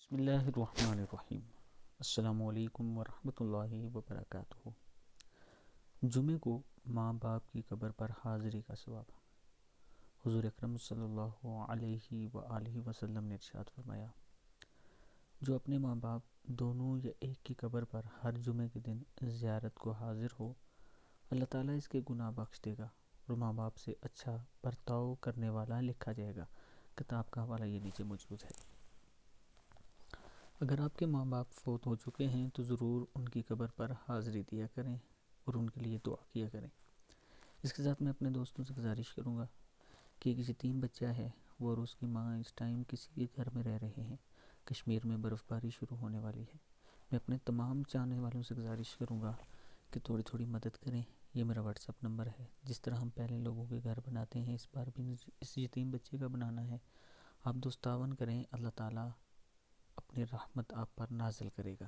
بسم اللہ الرحمن الرحیم۔ السلام علیکم ورحمۃ اللہ وبرکاتہ۔ جمعے کو ماں باپ کی قبر پر حاضری کا ثواب۔ حضور اکرم صلی اللہ علیہ وآلہ وسلم نے ارشاد فرمایا، جو اپنے ماں باپ دونوں یا ایک کی قبر پر ہر جمعے کے دن زیارت کو حاضر ہو، اللہ تعالیٰ اس کے گناہ بخش دے گا اور ماں باپ سے اچھا برتاؤ کرنے والا لکھا جائے گا۔ کتاب کا حوالہ یہ نیچے موجود ہے۔ اگر آپ کے ماں باپ فوت ہو چکے ہیں تو ضرور ان کی قبر پر حاضری دیا کریں اور ان کے لیے دعا کیا کریں۔ اس کے ساتھ میں اپنے دوستوں سے گزارش کروں گا کہ ایک یتیم بچہ ہے، وہ اور اس کی ماں اس ٹائم کسی کے گھر میں رہ رہے ہیں۔ کشمیر میں برف باری شروع ہونے والی ہے۔ میں اپنے تمام چاہنے والوں سے گزارش کروں گا کہ تھوڑی تھوڑی مدد کریں۔ یہ میرا واٹس ایپ نمبر ہے۔ جس طرح ہم پہلے لوگوں کے گھر بناتے ہیں، اس بار بھی اس یتیم بچے کا بنانا ہے۔ آپ دوست تعاون کریں، اللہ تعالیٰ اپنی رحمت آپ پر نازل کرے گا۔